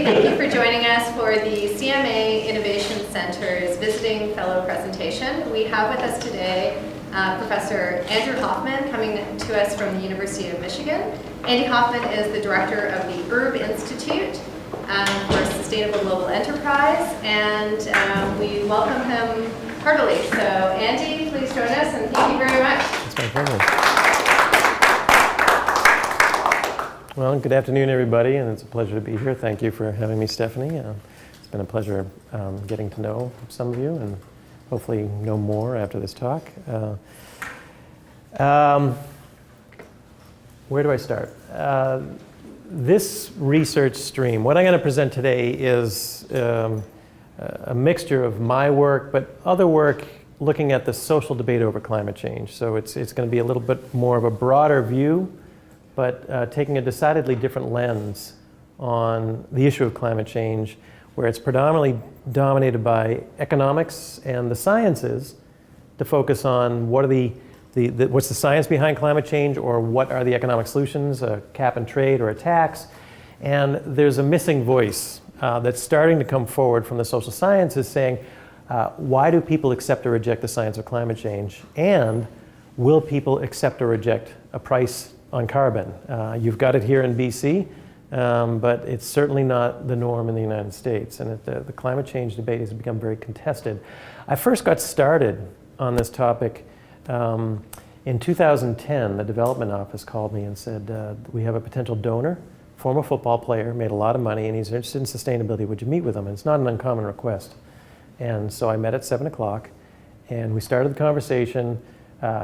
thank you for joining us for the CMA Innovation Centre's Visiting Fellow presentation. We have with us today Professor Andrew Hoffman, coming to us from the University of Michigan. Andy Hoffman is the director of the Erb Institute for Sustainable Global Enterprise, and we welcome him heartily. So Andy, please join us, and thank you very much. It's my pleasure. Well, good afternoon, everybody, and it's a pleasure to be here. Thank you for having me, Stephanie. It's been a pleasure getting to know some of you and hopefully know more after this talk. Where do I start? This research stream, what I'm going to present today is a mixture of my work, but other work looking at the social debate over climate change. So it's going to be a little bit more of a broader view, but taking a decidedly different lens on the issue of climate change, where it's predominantly dominated by economics and the sciences, to focus on what are what's the science behind climate change, or what are the economic solutions, a cap and trade or a tax. And there's a missing voice that's starting to come forward from the social sciences saying, why do people accept or reject the science of climate change? And will people accept or reject a price on carbon? You've got it here in BC, but it's certainly not the norm in the United States. And the climate change debate has become very contested. I first got started on this topic in 2010. The development office called me and said, we have a potential donor, former football player, made a lot of money, and he's interested in sustainability. Would you meet with him? And it's not an uncommon request. And so I met at 7 o'clock, and we started the conversation.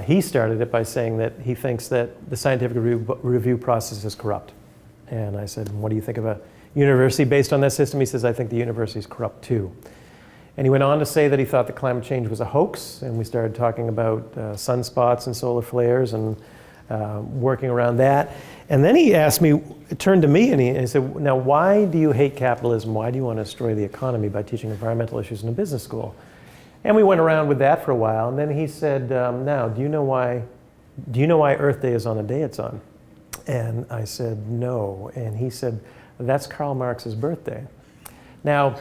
He started it by saying that he thinks that the scientific review process is corrupt. And I said, what do you think of a university based on that system? He says, I think the university is corrupt too. And he went on to say that he thought that climate change was a hoax, and we started talking about sunspots and solar flares and working around that. And then he asked me, turned to me, and he said, now why do you hate capitalism? Why do you want to destroy the economy by teaching environmental issues in a business school? And we went around with that for a while, and then he said, now, do you know why Earth Day is on the day it's on? And I said, no. And he said, that's Karl Marx's birthday. Now,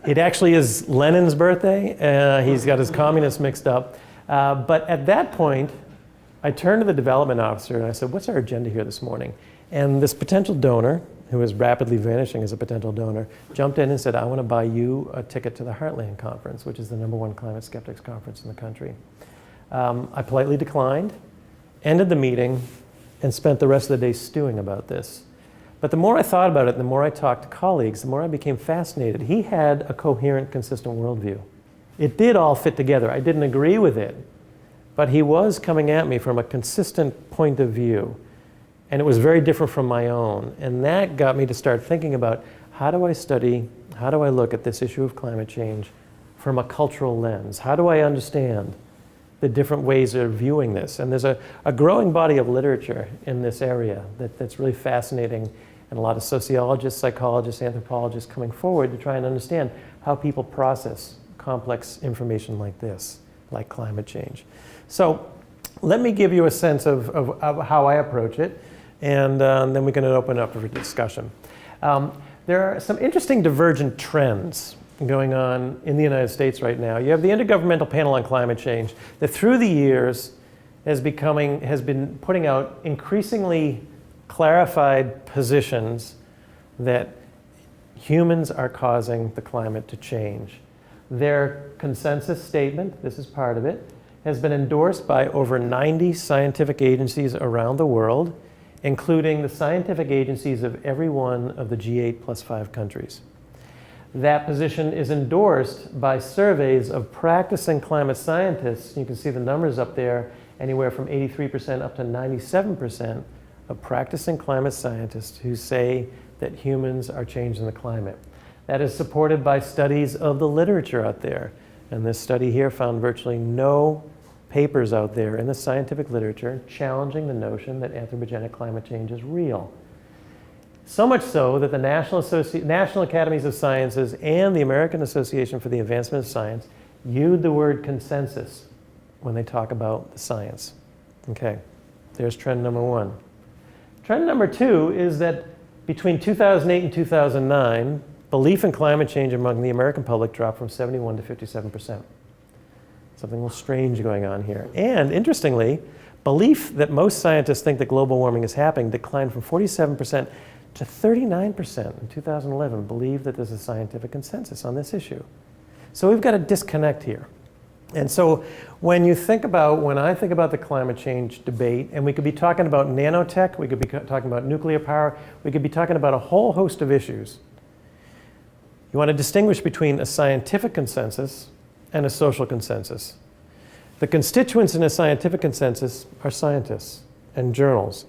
it actually is Lenin's birthday. He's got his communists mixed up. But at that point, I turned to the development officer and I said, what's our agenda here this morning? And this potential donor, who is rapidly vanishing as a potential donor, jumped in and said, I want to buy you a ticket to the Heartland Conference, which is the #1 climate skeptics conference in the country. I politely declined, ended the meeting, and spent the rest of the day stewing about this. But the more I thought about it, the more I talked to colleagues, the more I became fascinated. He had a coherent, consistent worldview. It did all fit together. I didn't agree with it, but he was coming at me from a consistent point of view. And it was very different from my own. And that got me to start thinking about, how do I look at this issue of climate change from a cultural lens? How do I understand the different ways of viewing this? And there's a growing body of literature in this area that's really fascinating, and a lot of sociologists, psychologists, anthropologists coming forward to try and understand how people process complex information like this, like climate change. So let me give you a sense of how I approach it, and then we can open up for discussion. There are some interesting divergent trends going on in the United States right now. You have the Intergovernmental Panel on Climate Change that through the years has been putting out increasingly clarified positions that humans are causing the climate to change. Their consensus statement, this is part of it, has been endorsed by over 90 scientific agencies around the world, including the scientific agencies of every one of the G8 plus 5 countries. That position is endorsed by surveys of practicing climate scientists. You can see the numbers up there, anywhere from 83% up to 97% of practicing climate scientists who say that humans are changing the climate. That is supported by studies of the literature out there. And this study here found virtually no papers out there in the scientific literature challenging the notion that anthropogenic climate change is real. So much so that the National Academies of Sciences and the American Association for the Advancement of Science used the word consensus when they talk about the science. Okay, there's trend number one. Trend number two is that Between 2008 and 2009, belief in climate change among the American public dropped from 71 to 57%. Something a little strange going on here. And interestingly, belief that most scientists think that global warming is happening declined from 47% to 39% in 2011 believe that there's a scientific consensus on this issue. So we've got a disconnect here. And so when I think about the climate change debate, and we could be talking about nanotech, we could be talking about nuclear power, we could be talking about a whole host of issues. You want to distinguish between a scientific consensus and a social consensus. The constituents in a scientific consensus are scientists and journals.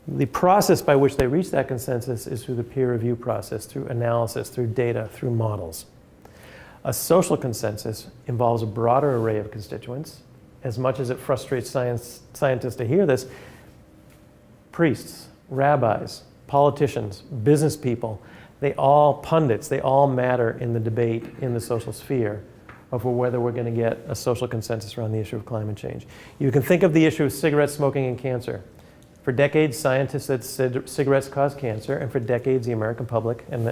The process by which they reach that consensus is through the peer review process, through analysis, through data, through models. A social consensus involves a broader array of constituents. As much as it frustrates scientists to hear this, priests, rabbis, politicians, business people, pundits, they all matter in the debate in the social sphere of whether we're going to get a social consensus around the issue of climate change. You can think of the issue of cigarette smoking and cancer. For decades, scientists said cigarettes cause cancer, and for decades, the American public, and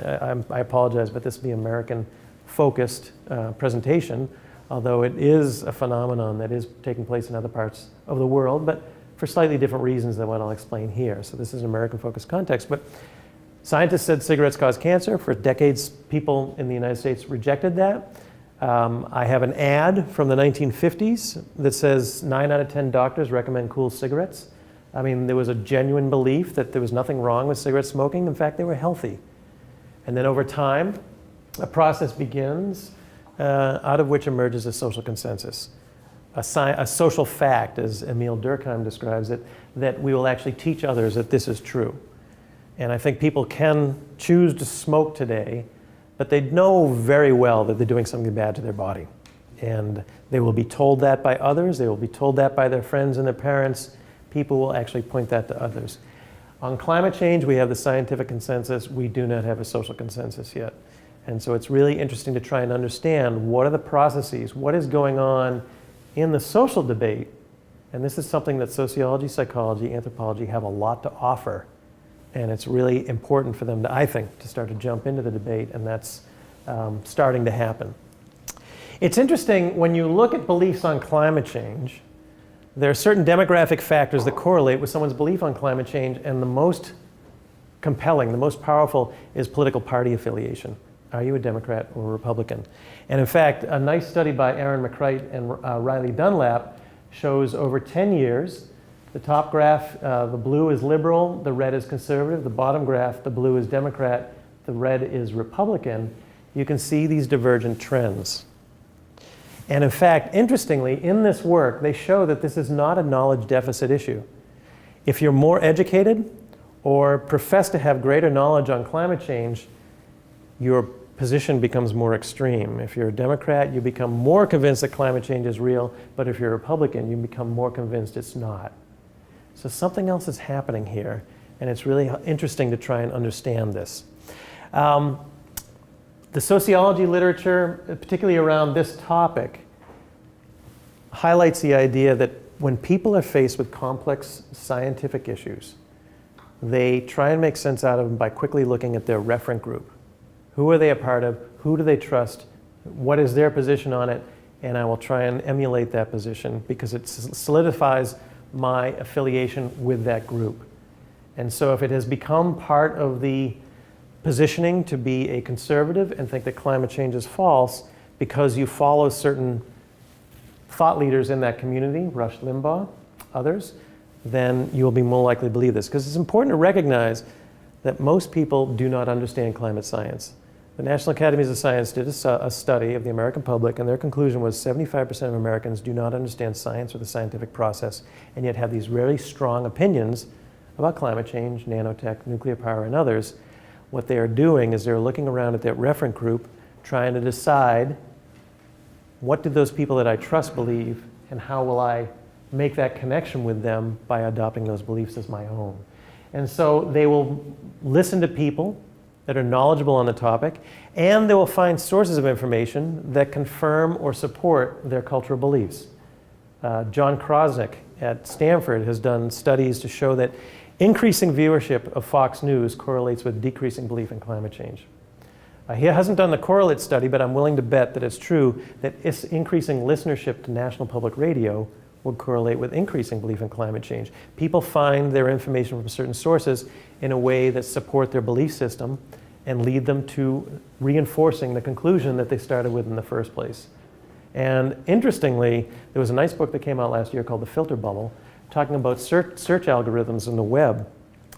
I apologize, but this will be American-focused presentation, although it is a phenomenon that is taking place in other parts of the world, but for slightly different reasons than what I'll explain here. So this is an American-focused context, but scientists said cigarettes cause cancer. For decades, people in the United States rejected that. I have an ad from the 1950s that says 9 out of 10 doctors recommend cool cigarettes. I mean, there was a genuine belief that there was nothing wrong with cigarette smoking. In fact, they were healthy. And then over time, a process begins out of which emerges a social consensus. A social fact, as Emile Durkheim describes it, that we will actually teach others that this is true. And I think people can choose to smoke today, but they know very well that they're doing something bad to their body. And they will be told that by others. They will be told that by their friends and their parents. People will actually point that to others. On climate change, we have the scientific consensus. We do not have a social consensus yet. And so it's really interesting to try and understand what are the processes, what is going on in the social debate. And this is something that sociology, psychology, anthropology have a lot to offer. And it's really important for them, I think, to start to jump into the debate, and that's starting to happen. It's interesting, when you look at beliefs on climate change, there are certain demographic factors that correlate with someone's belief on climate change, and the most compelling, the most powerful is political party affiliation. Are you a Democrat or a Republican? And in fact, a nice study by Aaron McCreight and Riley Dunlap shows over 10 years, the top graph, the blue is liberal, the red is conservative. The bottom graph, the blue is Democrat, the red is Republican. You can see these divergent trends. And in fact, interestingly, in this work, they show that this is not a knowledge deficit issue. If you're more educated or profess to have greater knowledge on climate change, your position becomes more extreme. If you're a Democrat, you become more convinced that climate change is real, but if you're a Republican, you become more convinced it's not. So something else is happening here, and it's really interesting to try and understand this. The sociology literature, particularly around this topic, highlights the idea that when people are faced with complex scientific issues, they try and make sense out of them by quickly looking at their referent group. Who are they a part of? Who do they trust? What is their position on it? And I will try and emulate that position because it solidifies my affiliation with that group. And so if it has become part of the positioning to be a conservative and think that climate change is false because you follow certain thought leaders in that community, Rush Limbaugh, others, then you will be more likely to believe this. Because it's important to recognize that most people do not understand climate science. The National Academies of Science did a study of the American public, and their conclusion was 75% of Americans do not understand science or the scientific process, and yet have these really strong opinions about climate change, nanotech, nuclear power, and others. What they are doing is they're looking around at that referent group, trying to decide what do those people that I trust believe, and how will I make that connection with them by adopting those beliefs as my own. And so they will listen to people that are knowledgeable on the topic, and they will find sources of information that confirm or support their cultural beliefs. John Krosnick at Stanford has done studies to show that Increasing viewership of Fox News correlates with decreasing belief in climate change. He hasn't done the correlate study, but I'm willing to bet that it's true that increasing listenership to National Public Radio would correlate with increasing belief in climate change. People find their information from certain sources in a way that support their belief system and lead them to reinforcing the conclusion that they started with in the first place. And interestingly, there was a nice book that came out last year called The Filter Bubble, talking about search algorithms in the web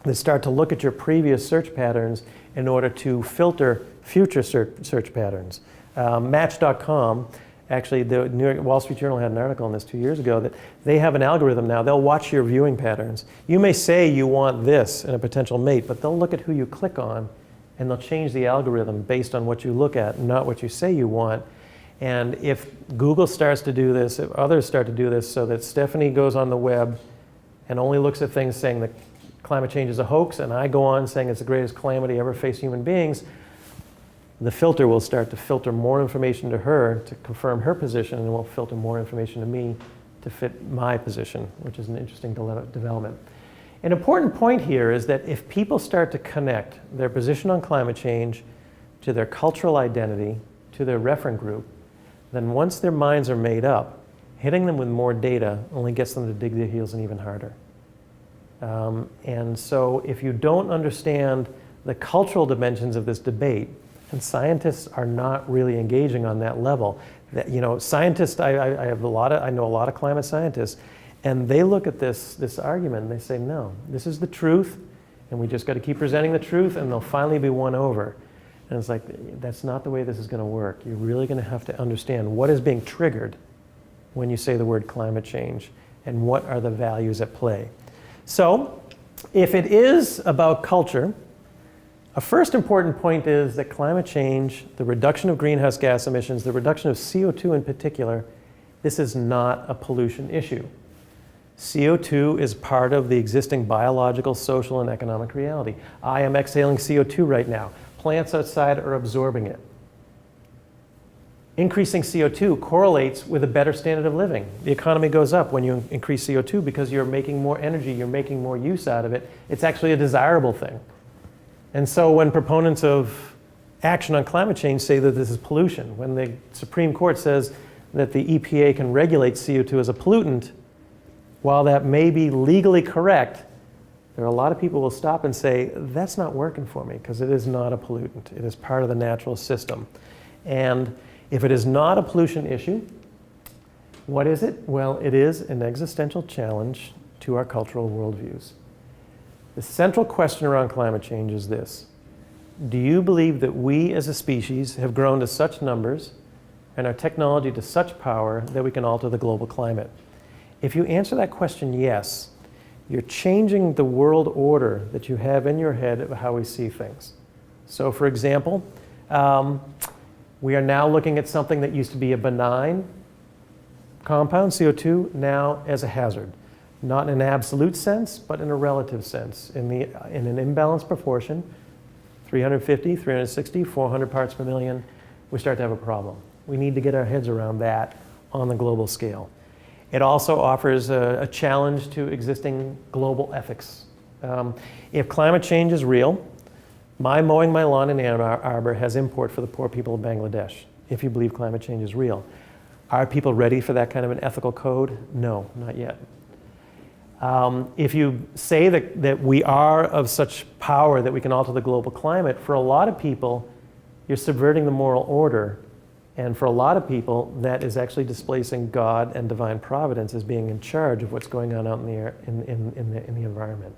that start to look at your previous search patterns in order to filter future search patterns. Match.com, actually the New York Wall Street Journal had an article on this 2 years ago, that they have an algorithm now. They'll watch your viewing patterns. You may say you want this in a potential mate, but they'll look at who you click on and they'll change the algorithm based on what you look at, not what you say you want. And if Google starts to do this, if others start to do this, so that Stephanie goes on the web and only looks at things saying that climate change is a hoax, and I go on saying it's the greatest calamity ever faced human beings, the filter will start to filter more information to her to confirm her position, and will filter more information to me to fit my position, which is an interesting development. An important point here is that if people start to connect their position on climate change to their cultural identity, to their referent group, then once their minds are made up, hitting them with more data only gets them to dig their heels in even harder. And so if you don't understand the cultural dimensions of this debate, and scientists are not really engaging on that level. That, you know, scientists, I know a lot of climate scientists, and they look at this argument and they say, no, this is the truth, and we just got to keep presenting the truth, and they'll finally be won over. And it's like, that's not the way this is going to work. You're really going to have to understand what is being triggered when you say the word climate change, and what are the values at play. So, if it is about culture, a first important point is that climate change, the reduction of greenhouse gas emissions, the reduction of CO2 in particular, this is not a pollution issue. CO2 is part of the existing biological, social, and economic reality. I am exhaling CO2 right now. Plants outside are absorbing it. Increasing CO2 correlates with a better standard of living. The economy goes up when you increase CO2 because you're making more energy, you're making more use out of it. It's actually a desirable thing. And so when proponents of action on climate change say that this is pollution, when the Supreme Court says that the EPA can regulate CO2 as a pollutant, while that may be legally correct, there are a lot of people who will stop and say, that's not working for me, because it is not a pollutant. It is part of the natural system. And if it is not a pollution issue, what is it? Well, it is an existential challenge to our cultural worldviews. The central question around climate change is this: do you believe that we as a species have grown to such numbers and our technology to such power that we can alter the global climate? If you answer that question yes, you're changing the world order that you have in your head of how we see things. So for example, we are now looking at something that used to be a benign compound, CO2, now as a hazard. Not in an absolute sense, but in a relative sense. In an imbalanced proportion, 350, 360, 400 parts per million, we start to have a problem. We need to get our heads around that on the global scale. It also offers a challenge to existing global ethics. If climate change is real, my mowing my lawn in Ann Arbor has import for the poor people of Bangladesh, if you believe climate change is real. Are people ready for that kind of an ethical code? No, not yet. If you say that we are of such power that we can alter the global climate, for a lot of people, you're subverting the moral order. And for a lot of people, that is actually displacing God and divine providence as being in charge of what's going on out in the air, in the environment.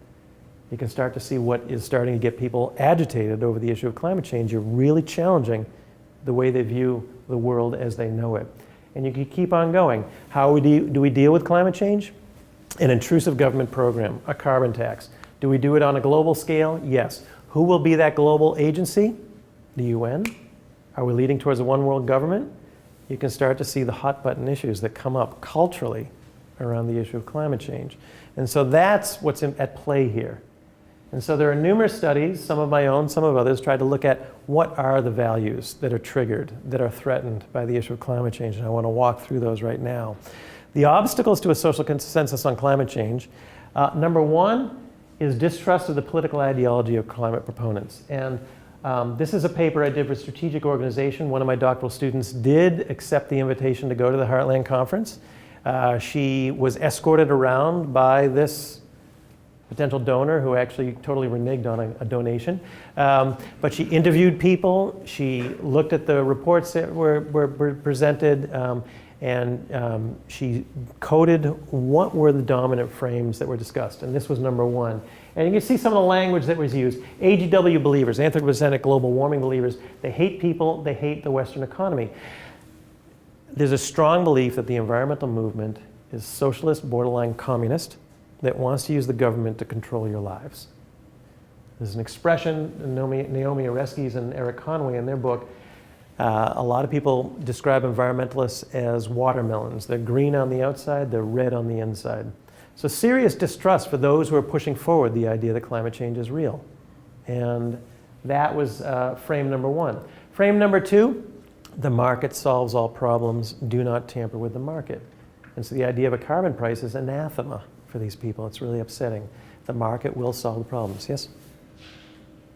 You can start to see what is starting to get people agitated over the issue of climate change. You're really challenging the way they view the world as they know it. And you can keep on going. How do we deal with climate change? An intrusive government program, a carbon tax. Do we do it on a global scale? Yes. Who will be that global agency? The UN? Are we leading towards a one world government? You can start to see the hot button issues that come up culturally around the issue of climate change. And so that's what's at play here. And so there are numerous studies, some of my own, some of others, try to look at what are the values that are triggered, that are threatened by the issue of climate change. And I want to walk through those right now. The obstacles to a social consensus on climate change, number one, is distrust of the political ideology of climate proponents. And this is a paper I did for Strategic Organization. One of my doctoral students did accept the invitation to go to the Heartland Conference. She was escorted around by this potential donor who actually totally reneged on a donation. But she interviewed people, she looked at the reports that were presented, and she coded what were the dominant frames that were discussed. And this was number one. And you can see some of the language that was used. AGW believers, anthropocenic global warming believers, they hate people, they hate the Western economy. There's a strong belief that the environmental movement is socialist, borderline communist, that wants to use the government to control your lives. There's an expression, Naomi Oreskes and Eric Conway in their book, a lot of people describe environmentalists as watermelons. They're green on the outside, they're red on the inside. So serious distrust for those who are pushing forward the idea that climate change is real. And that was frame number one. Frame number two, the market solves all problems, do not tamper with the market. And so the idea of a carbon price is anathema for these people. It's really upsetting. The market will solve the problems. Yes?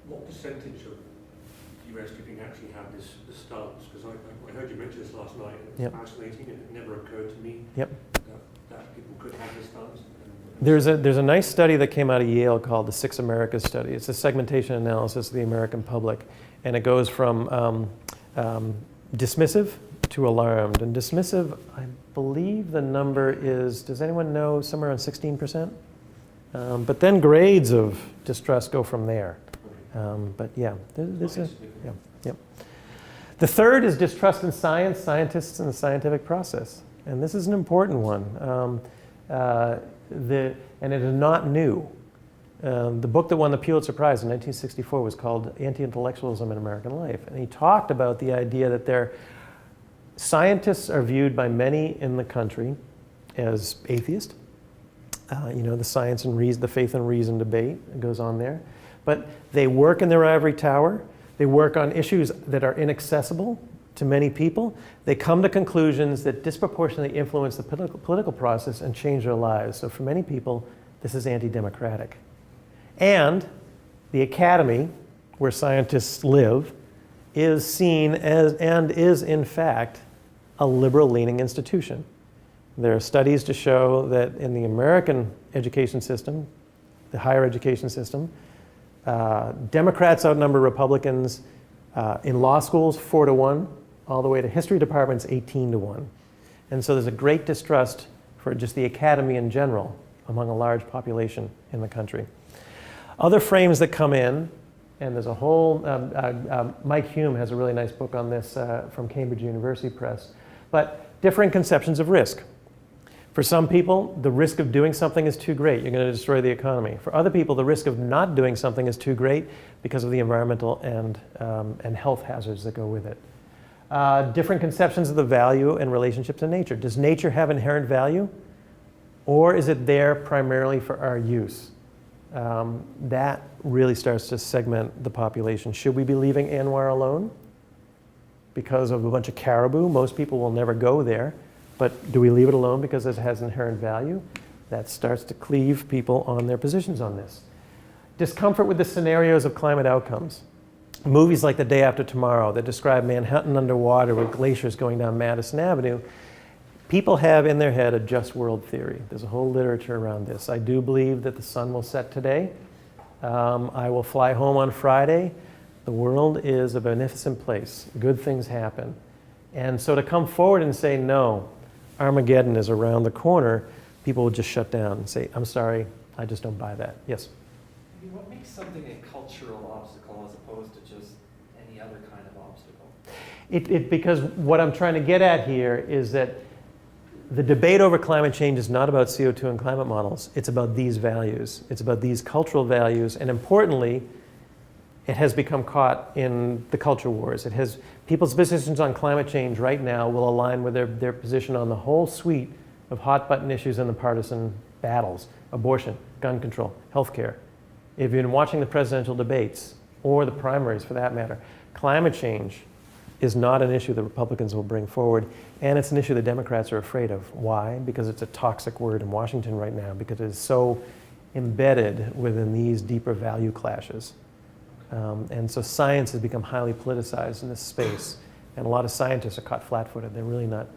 What percentage of US shipping actually have this stance? Because I heard you mention this last night, and it's fascinating, and it never occurred to me that people could have this stance. There's a nice study that came out of Yale called the Six Americas Study. It's a segmentation analysis of the American public, and it goes from dismissive to alarmed. And dismissive, I believe the number is, does anyone know, somewhere around 16%? But then grades of distrust go from there. But yeah, there's a, yeah. The third is distrust in science, scientists, and the scientific process. And this is an important one. And it is not new. The book that won the Pulitzer Prize in 1964 was called Anti-Intellectualism in American Life. And he talked about the idea that scientists are viewed by many in the country as atheist. The science and reason, the faith and reason debate goes on there. But they work in their ivory tower. They work on issues that are inaccessible to many people. They come to conclusions that disproportionately influence the political process and change their lives. So for many people, this is anti-democratic. And the academy, where scientists live, is seen as, and is in fact, a liberal-leaning institution. There are studies to show that in the American education system, the higher education system, Democrats outnumber Republicans in law schools 4-1, all the way to history departments 18-1. And so there's a great distrust for just the academy in general among a large population in the country. Other frames that come in, and there's a whole, Mike Hume has a really nice book on this from Cambridge University Press, but different conceptions of risk. For some people, the risk of doing something is too great. You're going to destroy the economy. For other people, the risk of not doing something is too great because of the environmental and health hazards that go with it. Different conceptions of the value and relationship to nature. Does nature have inherent value? Or is it there primarily for our use? That really starts to segment the population. Should we be leaving Anwar alone because of a bunch of caribou? Most people will never go there. But do we leave it alone because it has inherent value? That starts to cleave people on their positions on this. Discomfort with the scenarios of climate outcomes. Movies like The Day After Tomorrow that describe Manhattan underwater with glaciers going down Madison Avenue. People have in their head a just world theory. There's a whole literature around this. I do believe that the sun will set today. I will fly home on Friday. The world is a beneficent place. Good things happen. And so to come forward and say, no, Armageddon is around the corner, people will just shut down and say, I'm sorry, I just don't buy that. Yes? What makes something a cultural obstacle as opposed to just any other kind of obstacle? Because what I'm trying to get at here is that the debate over climate change is not about CO2 and climate models. It's about these values. It's about these cultural values. And importantly, it has become caught in the culture wars. People's positions on climate change right now will align with their position on the whole suite of hot button issues in the partisan battles: abortion, gun control, healthcare. If you've been watching the presidential debates, or the primaries for that matter, climate change is not an issue that Republicans will bring forward, and it's an issue that Democrats are afraid of. Why? Because it's a toxic word in Washington right now, because it is so embedded within these deeper value clashes. And so science has become highly politicized in this space. And a lot of scientists are caught flat-footed. They're really not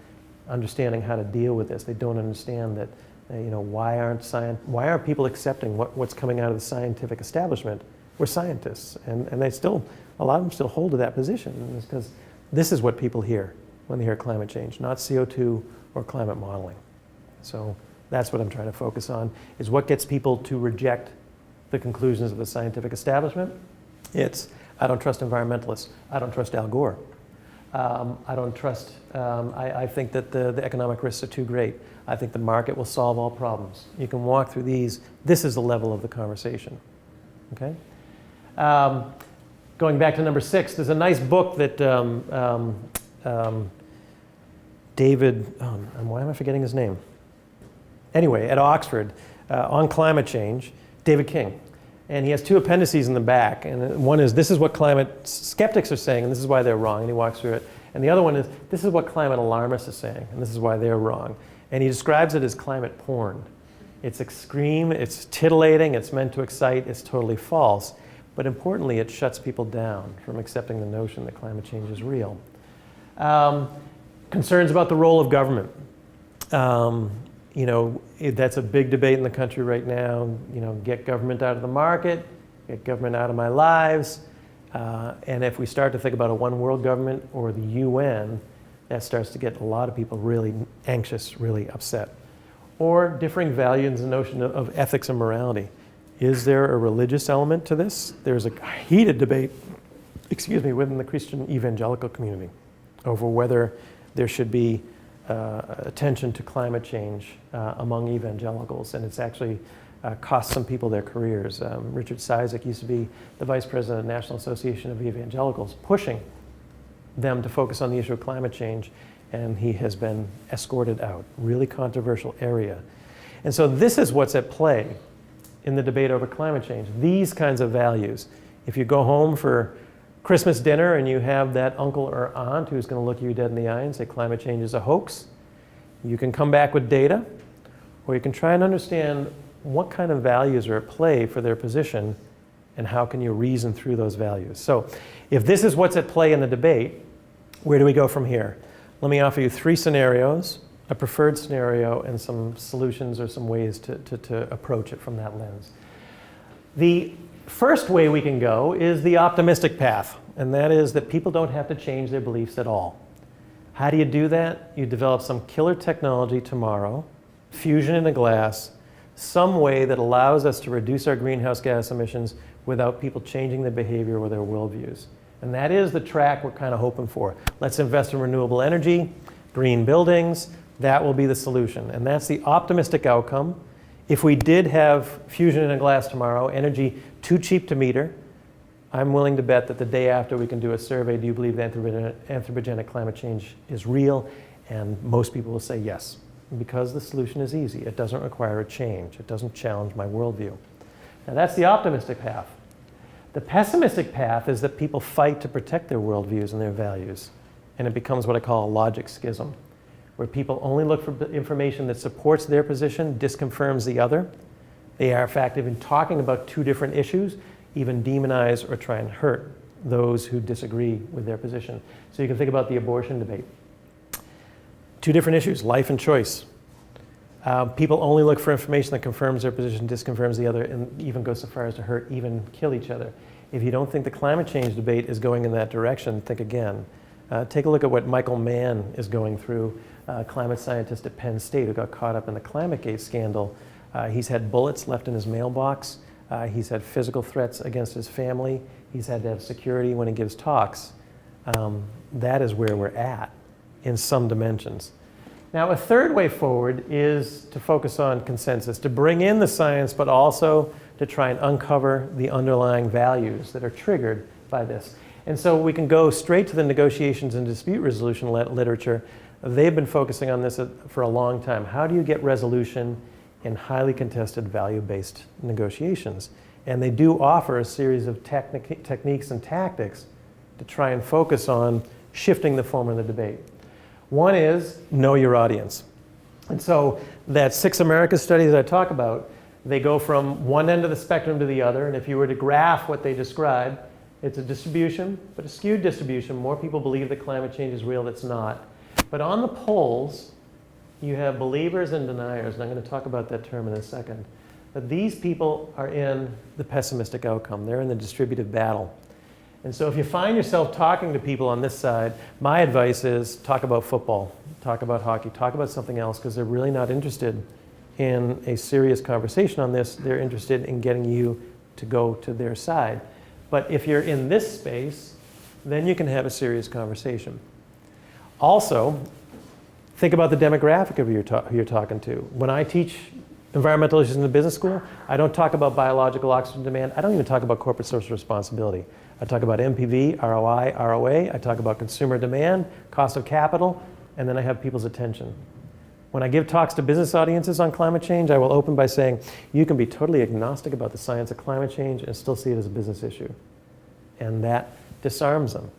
understanding how to deal with this. They don't understand that, why aren't people accepting what's coming out of the scientific establishment? We're scientists. And they still, a lot of them still hold to that position. And it's because this is what people hear when they hear climate change, not CO2 or climate modeling. So that's what I'm trying to focus on, is what gets people to reject the conclusions of the scientific establishment. It's, I don't trust environmentalists. I don't trust Al Gore. I don't trust, I think that the economic risks are too great. I think the market will solve all problems. You can walk through these. This is the level of the conversation. Okay? Going back to number 6, there's a nice book that David, why am I forgetting his name? Anyway, at Oxford, on climate change, David King. And he has 2 appendices in the back. And one is, this is what climate skeptics are saying, and this is why they're wrong. And he walks through it. And the other one is, this is what climate alarmists are saying, and this is why they're wrong. And he describes it as climate porn. It's extreme, it's titillating, it's meant to excite, it's totally false. But importantly, it shuts people down from accepting the notion that climate change is real. Concerns about the role of government. That's a big debate in the country right now. Get government out of the market, get government out of my lives. And if we start to think about a one world government or the UN, that starts to get a lot of people really anxious, really upset. Or differing values and the notion of ethics and morality. Is there a religious element to this? There's a heated debate, within the Christian evangelical community over whether there should be attention to climate change among evangelicals, and it's actually cost some people their careers. Richard Cizik used to be the vice president of the National Association of Evangelicals, pushing them to focus on the issue of climate change, and he has been escorted out. Really controversial area. And so this is what's at play in the debate over climate change. These kinds of values. If you go home for Christmas dinner and you have that uncle or aunt who's going to look you dead in the eye and say climate change is a hoax, you can come back with data, or you can try and understand what kind of values are at play for their position and how can you reason through those values. So if this is what's at play in the debate, where do we go from here? Let me offer you 3 scenarios, a preferred scenario, and some solutions or some ways to approach it from that lens. The first way we can go is the optimistic path, and that is that people don't have to change their beliefs at all. How do you do that? You develop some killer technology tomorrow, fusion in a glass, some way that allows us to reduce our greenhouse gas emissions without people changing their behavior or their worldviews. And that is the track we're kind of hoping for. Let's invest in renewable energy, green buildings. That will be the solution. And that's the optimistic outcome. If we did have fusion in a glass tomorrow, energy too cheap to meter, I'm willing to bet that the day after we can do a survey, do you believe that anthropogenic climate change is real? And most people will say yes, because the solution is easy. It doesn't require a change. It doesn't challenge my worldview. Now that's the optimistic path. The pessimistic path is that people fight to protect their worldviews and their values. And it becomes what I call a logic schism, where people only look for information that supports their position, disconfirms the other. They are, in fact, even talking about 2 different issues, even demonize or try and hurt those who disagree with their position. So you can think about the abortion debate. 2 different issues, life and choice. People only look for information that confirms their position, disconfirms the other, and even goes so far as to hurt, even kill each other. If you don't think the climate change debate is going in that direction, think again. Take a look at what Michael Mann is going through, climate scientist at Penn State who got caught up in the ClimateGate scandal. He's had bullets left in his mailbox. He's had physical threats against his family. He's had to have security when he gives talks. That is where we're at in some dimensions. Now, a third way forward is to focus on consensus, to bring in the science, but also to try and uncover the underlying values that are triggered by this. And so we can go straight to the negotiations and dispute resolution literature. They've been focusing on this for a long time. How do you get resolution in highly contested value-based negotiations? And they do offer a series of techniques and tactics to try and focus on shifting the form of the debate. One is know your audience. And so that 6 America study that I talk about, They go from one end of the spectrum to the other, and if you were to graph what they describe, it's a distribution, but a skewed distribution. More people believe that climate change is real that's not. But on the poles, you have believers and deniers, and I'm going to talk about that term in a second. But these people are in the pessimistic outcome. They're in the distributive battle. And so if you find yourself talking to people on this side, my advice is talk about football, talk about hockey, talk about something else, because they're really not interested in a serious conversation on this. They're interested in getting you to go to their side. But if you're in this space, then you can have a serious conversation. Also, think about the demographic of who you're talking to. When I teach environmental issues in the business school, I don't talk about biological oxygen demand. I don't even talk about corporate social responsibility. I talk about MPV, ROI, ROA. I talk about consumer demand, cost of capital, and then I have people's attention. When I give talks to business audiences on climate change, I will open by saying, you can be totally agnostic about the science of climate change and still see it as a business issue. And that disarms them.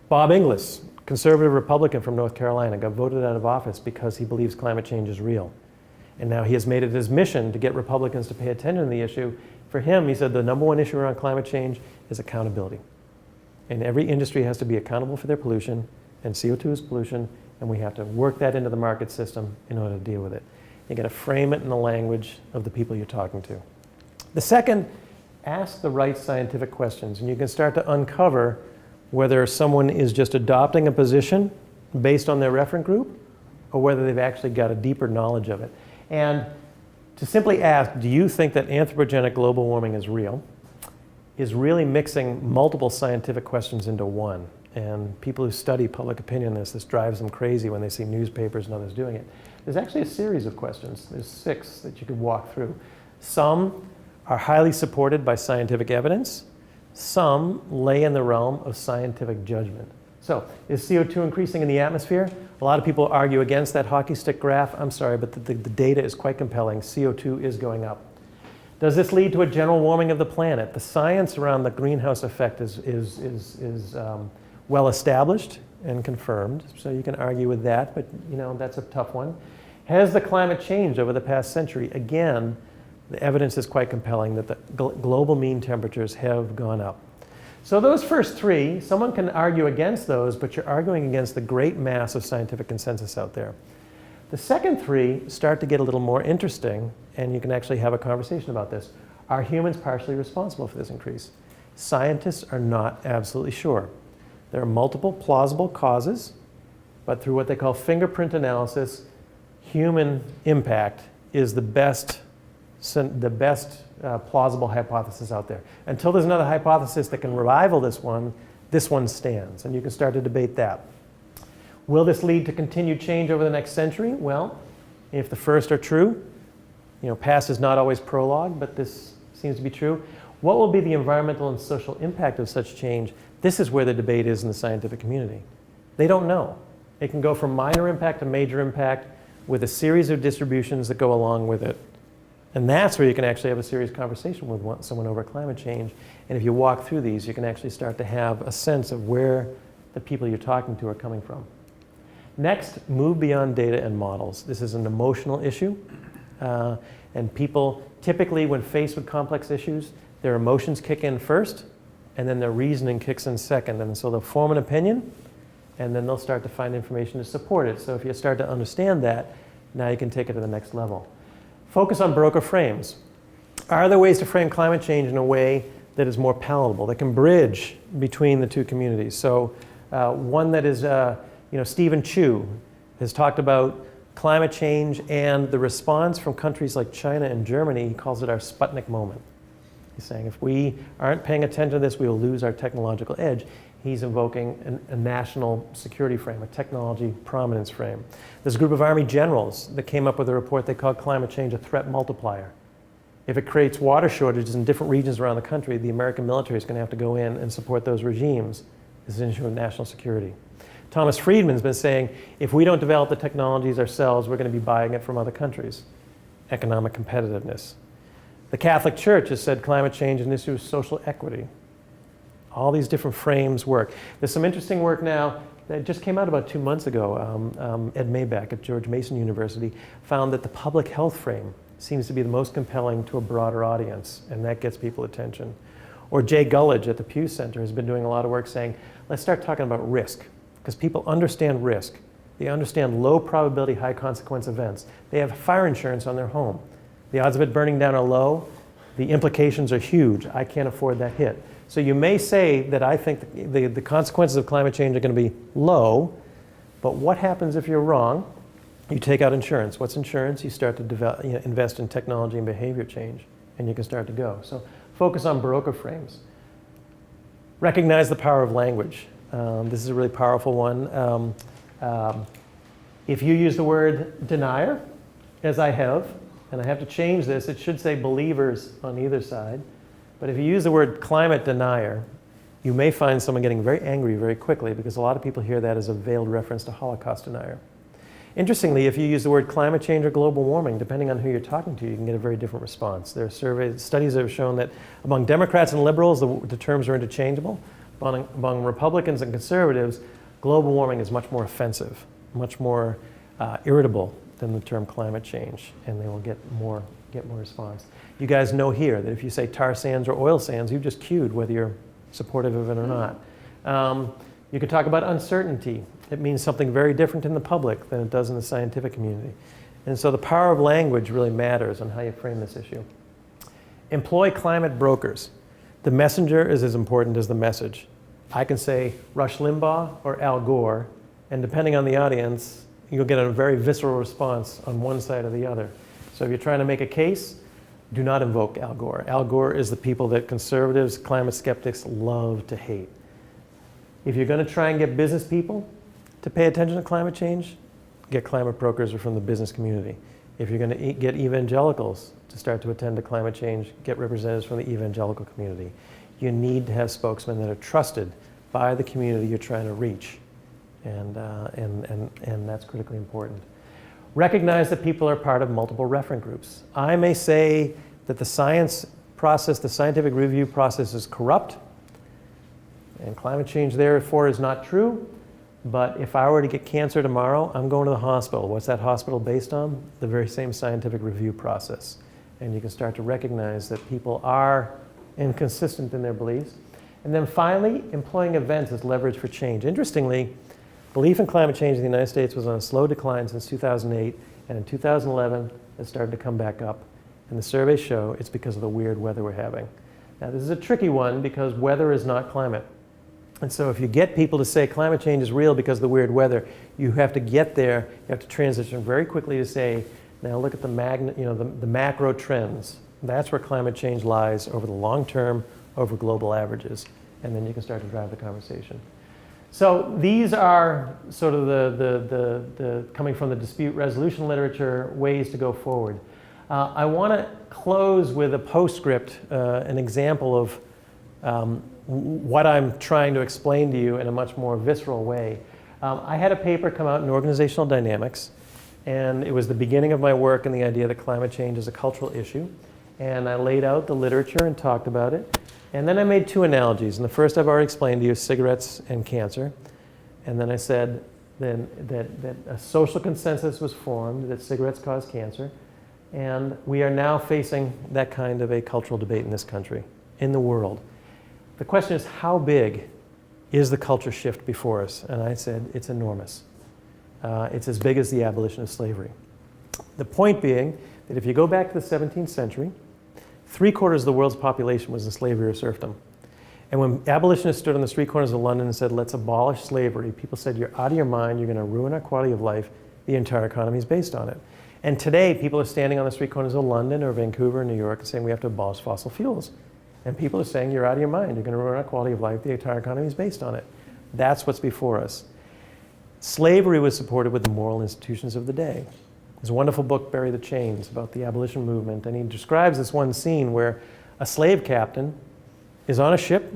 Bob Inglis, conservative Republican from North Carolina, got voted out of office because he believes climate change is real. And now he has made it his mission to get Republicans to pay attention to the issue. For him, he said the number one issue around climate change is accountability. And every industry has to be accountable for their pollution, and CO2 is pollution, and we have to work that into the market system in order to deal with it. You got to frame it in the language of the people you're talking to. The second, ask the right scientific questions, and you can start to uncover whether someone is just adopting a position based on their reference group, or whether they've actually got a deeper knowledge of it. And to simply ask, do you think that anthropogenic global warming is real, is really mixing multiple scientific questions into one. And people who study public opinion on this drives them crazy when they see newspapers and others doing it. There's actually a series of questions. There's 6 that you could walk through. Some are highly supported by scientific evidence. Some lay in the realm of scientific judgment. So, is CO2 increasing in the atmosphere? A lot of people argue against that hockey stick graph. I'm sorry, but the data is quite compelling. CO2 is going up. Does this lead to a general warming of the planet? The science around the greenhouse effect is well established and confirmed, so you can argue with that, but that's a tough one. Has the climate changed over the past century? Again, the evidence is quite compelling that the global mean temperatures have gone up. So those first 3, someone can argue against those, but you're arguing against the great mass of scientific consensus out there. The second 3 start to get a little more interesting, and you can actually have a conversation about this. Are humans partially responsible for this increase? Scientists are not absolutely sure. There are multiple plausible causes, but through what they call fingerprint analysis, human impact is the best plausible hypothesis out there. Until there's another hypothesis that can rival this one stands, and you can start to debate that. Will this lead to continued change over the next century? Well, if the first are true, past is not always prologue, but this seems to be true. What will be the environmental and social impact of such change? This is where the debate is in the scientific community. They don't know. It can go from minor impact to major impact with a series of distributions that go along with it. And that's where you can actually have a serious conversation with someone over climate change. And if you walk through these, you can actually start to have a sense of where the people you're talking to are coming from. Next, move beyond data and models. This is an emotional issue. And people, typically when faced with complex issues, their emotions kick in first, and then their reasoning kicks in second. And so they'll form an opinion, and then they'll start to find information to support it. So if you start to understand that, now you can take it to the next level. Focus on broker frames. Are there ways to frame climate change in a way that is more palatable, that can bridge between the two communities? So one that is, Stephen Chu has talked about climate change and the response from countries like China and Germany. He calls it our Sputnik moment. He's saying if we aren't paying attention to this, we will lose our technological edge. He's invoking a national security frame, a technology prominence frame. There's a group of Army generals that came up with a report they called climate change a threat multiplier. If it creates water shortages in different regions around the country, the American military is going to have to go in and support those regimes. This is an issue of national security. Thomas Friedman's been saying, if we don't develop the technologies ourselves, we're going to be buying it from other countries. Economic competitiveness. The Catholic Church has said climate change is an issue of social equity. All these different frames work. There's some interesting work now that just came out about 2 months ago. Ed Maybach at George Mason University found that the public health frame seems to be the most compelling to a broader audience, and that gets people attention. Or Jay Gullidge at the Pew Center has been doing a lot of work saying, let's start talking about risk, because people understand risk. They understand low probability, high consequence events. They have fire insurance on their home. The odds of it burning down are low. The implications are huge. I can't afford that hit. So you may say that I think the consequences of climate change are going to be low, but what happens if you're wrong? You take out insurance. What's insurance? You start to develop, invest in technology and behavior change, and you can start to go. So focus on broker frames. Recognize the power of language. This is a really powerful one. If you use the word denier, as I have, and I have to change this, it should say believers on either side. But if you use the word climate denier, you may find someone getting very angry very quickly, because a lot of people hear that as a veiled reference to Holocaust denier. Interestingly, if you use the word climate change or global warming, depending on who you're talking to, you can get a very different response. There are studies that have shown that among Democrats and liberals, the terms are interchangeable. Among Republicans and conservatives, global warming is much more offensive, much more irritable than the term climate change, and they will get more response. You guys know here that if you say tar sands or oil sands, you've just cued whether you're supportive of it or not. You could talk about uncertainty. It means something very different in the public than it does in the scientific community. And so the power of language really matters on how you frame this issue. Employ climate brokers. The messenger is as important as the message. I can say Rush Limbaugh or Al Gore, and depending on the audience, you'll get a very visceral response on one side or the other. So if you're trying to make a case, do not invoke Al Gore. Al Gore is the people that conservatives, climate skeptics love to hate. If you're going to try and get business people to pay attention to climate change, get climate brokers from the business community. If you're going to get evangelicals to start to attend to climate change, get representatives from the evangelical community. You need to have spokesmen that are trusted by the community you're trying to reach. And that's critically important. Recognize that people are part of multiple reference groups. I may say that the science process, the scientific review process is corrupt, and climate change therefore is not true, but if I were to get cancer tomorrow, I'm going to the hospital. What's that hospital based on? The very same scientific review process. And you can start to recognize that people are inconsistent in their beliefs. And then finally, employing events as leverage for change. Interestingly, belief in climate change in the United States was on a slow decline since 2008, and in 2011, it started to come back up. And the surveys show it's because of the weird weather we're having. Now, this is a tricky one because weather is not climate. And so if you get people to say climate change is real because of the weird weather, you have to get there, you have to transition very quickly to say, now look at the macro trends. That's where climate change lies over the long term, over global averages. And then you can start to drive the conversation. So these are sort of the coming from the dispute resolution literature, ways to go forward. I want to close with a postscript, an example of what I'm trying to explain to you in a much more visceral way. I had a paper come out in Organizational Dynamics, and it was the beginning of my work in the idea that climate change is a cultural issue. And I laid out the literature and talked about it. And then I made two analogies. And the first I've already explained to you, cigarettes and cancer. And then I said then that a social consensus was formed that cigarettes cause cancer. And we are now facing that kind of a cultural debate in this country, in the world. The question is, how big is the culture shift before us? And I said, it's enormous. It's as big as the abolition of slavery. The point being that if you go back to the 17th century, 3/4 of the world's population was in slavery or serfdom. And when abolitionists stood on the street corners of London and said, let's abolish slavery, people said, you're out of your mind, you're going to ruin our quality of life, the entire economy is based on it. And today, people are standing on the street corners of London or Vancouver or New York and saying we have to abolish fossil fuels. And people are saying, you're out of your mind, you're going to ruin our quality of life, the entire economy is based on it. That's what's before us. Slavery was supported with the moral institutions of the day. There's a wonderful book, Bury the Chains, about the abolition movement, and he describes this one scene where a slave captain is on a ship,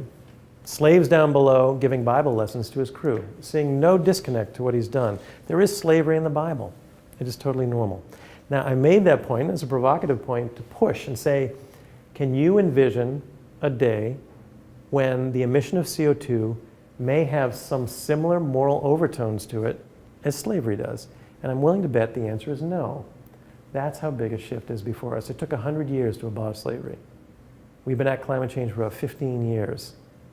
slaves down below giving Bible lessons to his crew, seeing no disconnect to what he's done. There is slavery in the Bible. It is totally normal. Now, I made that point as a provocative point to push and say, can you envision a day when the emission of CO2 may have some similar moral overtones to it as slavery does? And I'm willing to bet the answer is no. That's how big a shift is before us. It took 100 years to abolish slavery. We've been at climate change for about 15 years.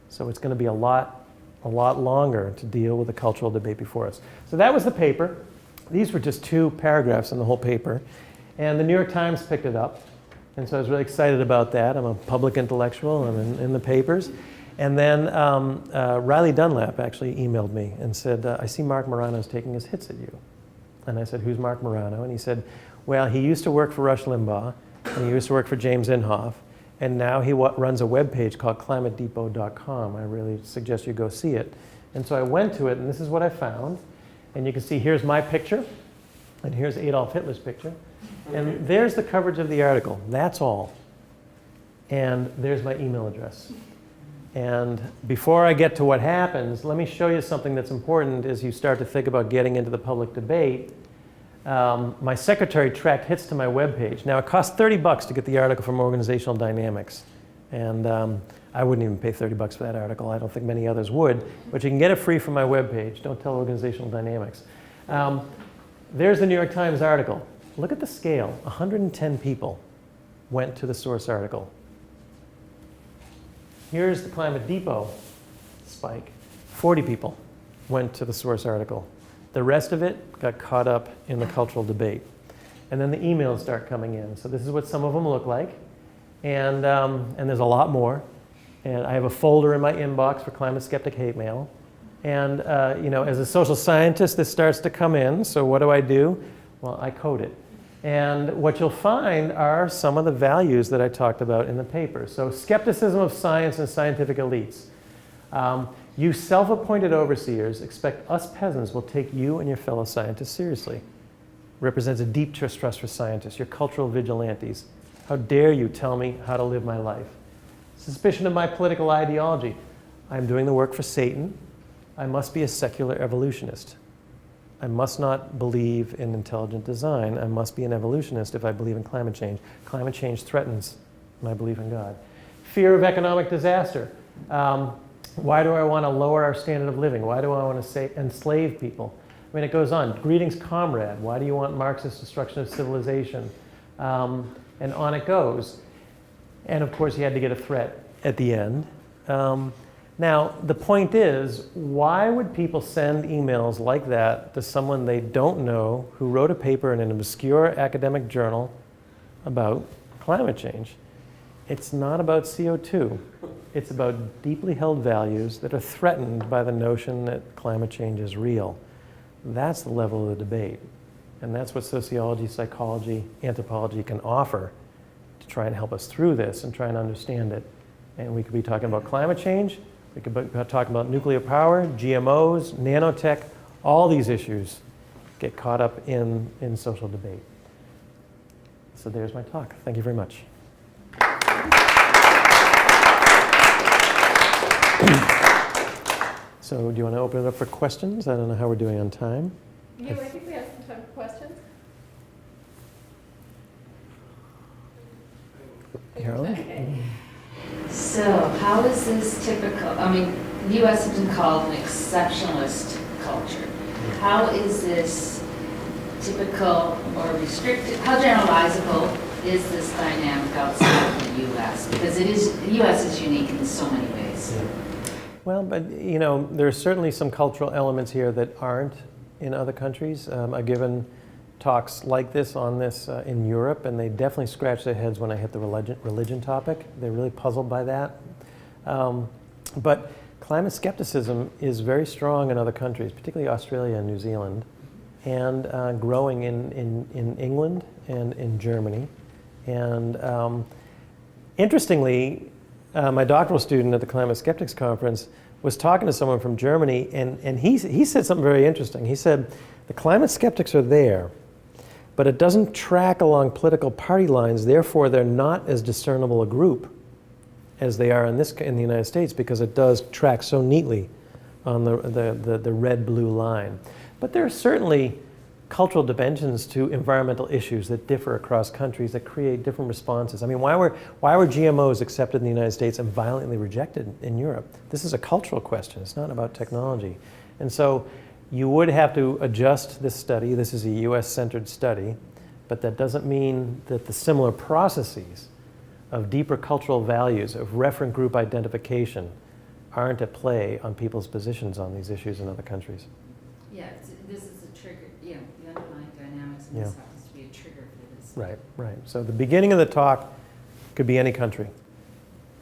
So it's going to be a lot longer to deal with the cultural debate before us. So that was the paper. These were just 2 paragraphs in the whole paper. And the New York Times picked it up. And so I was really excited about that. I'm a public intellectual. I'm in the papers. And then Riley Dunlap actually emailed me and said, I see Mark Morano's taking his hits at you. And I said, who's Mark Morano? And he said, well, he used to work for Rush Limbaugh, and he used to work for James Inhofe, and now he runs a webpage called climatedepot.com. I really suggest you go see it. And so I went to it, and this is what I found. And you can see here's my picture, and here's Adolf Hitler's picture. And there's the coverage of the article. That's all. And there's my email address. And before I get to what happens, let me show you something that's important as you start to think about getting into the public debate. My secretary tracked hits to my webpage. Now, it costs $30 to get the article from Organizational Dynamics. And I wouldn't even pay $30 for that article. I don't think many others would. But you can get it free from my webpage. Don't tell Organizational Dynamics. There's the New York Times article. Look at the scale. 110 people went to the source article. Here's the Climate Depot spike. 40 people went to the source article. The rest of it got caught up in the cultural debate. And then the emails start coming in. So this is what some of them look like. And there's a lot more. And I have a folder in my inbox for climate skeptic hate mail. And as a social scientist, this starts to come in. So what do? Well, I code it. And what you'll find are some of the values that I talked about in the paper. So skepticism of science and scientific elites. You self-appointed overseers expect us peasants will take you and your fellow scientists seriously. Represents a deep distrust for scientists. You're cultural vigilantes. How dare you tell me how to live my life? Suspicion of my political ideology. I'm doing the work for Satan. I must be a secular evolutionist. I must not believe in intelligent design. I must be an evolutionist if I believe in climate change. Climate change threatens my belief in God. Fear of economic disaster. Why do I want to lower our standard of living? Why do I want to enslave people? I mean, it goes on. Greetings, comrade. Why do you want Marxist destruction of civilization? And on it goes. And of course, you had to get a threat at the end. Now, the point is, why would people send emails like that to someone they don't know who wrote a paper in an obscure academic journal about climate change? It's not about CO2. It's about deeply held values that are threatened by the notion that climate change is real. That's the level of the debate. And that's what sociology, psychology, anthropology can offer to try and help us through this and try and understand it. And we could be talking about climate change. We could be talking about nuclear power, GMOs, nanotech. All these issues get caught up in social debate. So there's my talk. Thank you very much. So do you want to open it up for questions? I don't know how we're doing on time. Yeah, I think we have some time for questions. Carolyn? Okay. So how is this typical, I mean, the U.S. has been called an exceptionalist culture. How is this typical or restricted, how generalizable is this dynamic outside of the U.S.? Because the U.S. is unique in so many ways. Yeah. Well, but there are certainly some cultural elements here that aren't in other countries. I've given talks like this on this in Europe, and they definitely scratch their heads when I hit the religion topic. They're really puzzled by that. But climate skepticism is very strong in other countries, particularly Australia and New Zealand, and growing in England and in Germany. And interestingly, my doctoral student at the Climate Skeptics Conference was talking to someone from Germany, and he said something very interesting. He said, the climate skeptics are there, but it doesn't track along political party lines, therefore they're not as discernible a group as they are in the United States, because it does track so neatly on the red-blue line. But there are certainly cultural dimensions to environmental issues that differ across countries that create different responses. I mean, why were GMOs accepted in the United States and violently rejected in Europe? This is a cultural question. It's not about technology. And so you would have to adjust this study. This is a US-centered study but that doesn't mean that the similar processes of deeper cultural values, of referent group identification, aren't at play on people's positions on these issues in other countries. Yeah, this is a trigger, the underlying dynamics, and this happens to be a trigger for this. Right, right. So the beginning of the talk could be any country.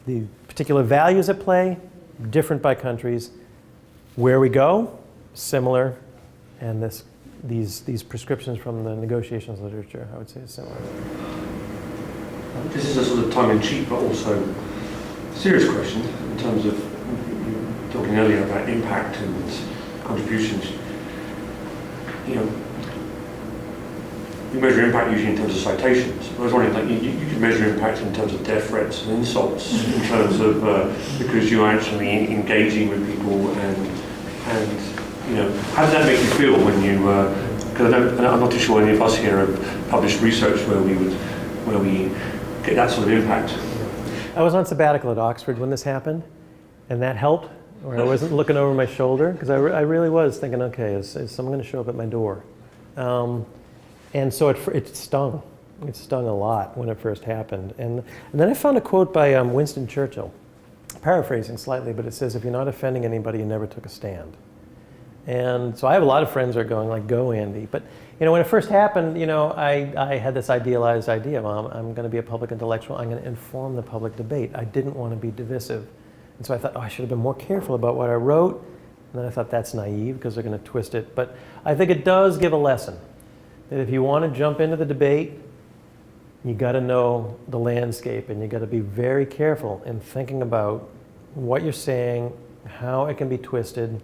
The particular values at play, different by countries. Where we go, similar, and these prescriptions from the negotiations literature, I would say, is similar. This is a sort of tongue-in-cheek, but also serious question in terms of talking earlier about impact and contributions. You know, you measure impact usually in terms of citations. I was wondering, like, you could measure impact in terms of death threats and insults, in terms of because you're actually engaging with people and you know, how does that make you feel when you? Because I'm not too sure any of us here have published research where we get that sort of impact. I was on sabbatical at Oxford when this happened, and that helped, where I wasn't looking over my shoulder, because I really was thinking, okay, is someone going to show up at my door? And so it stung. It stung a lot when it first happened. And then I found a quote by Winston Churchill, paraphrasing slightly, but it says, if you're not offending anybody, you never took a stand. And so I have a lot of friends that are going like, go Andy. But you know, when it first happened, you know, I had this idealized idea, well, I'm going to be a public intellectual, I'm going to inform the public debate. I didn't want to be divisive. And so I thought, oh, I should have been more careful about what I wrote. And then I thought, that's naive because they're going to twist it. But I think it does give a lesson that if you want to jump into the debate, you got to know the landscape, and you got to be very careful in thinking about what you're saying, how it can be twisted.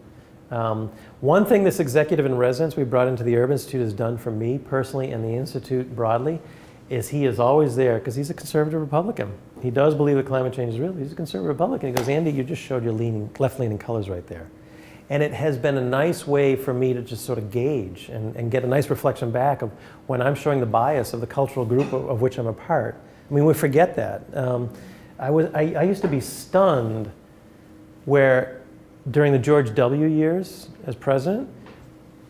One thing this executive in residence we brought into the Erb Institute has done for me personally and the Institute broadly is he is always there because he's a conservative Republican. He does believe that climate change is real. He's a conservative Republican. He goes, Andy, you just showed your left-leaning colors right there. And it has been a nice way for me to just sort of gauge and get a nice reflection back of when I'm showing the bias of the cultural group of which I'm a part. I mean, we forget that. I used to be stunned where during the George W. years as president,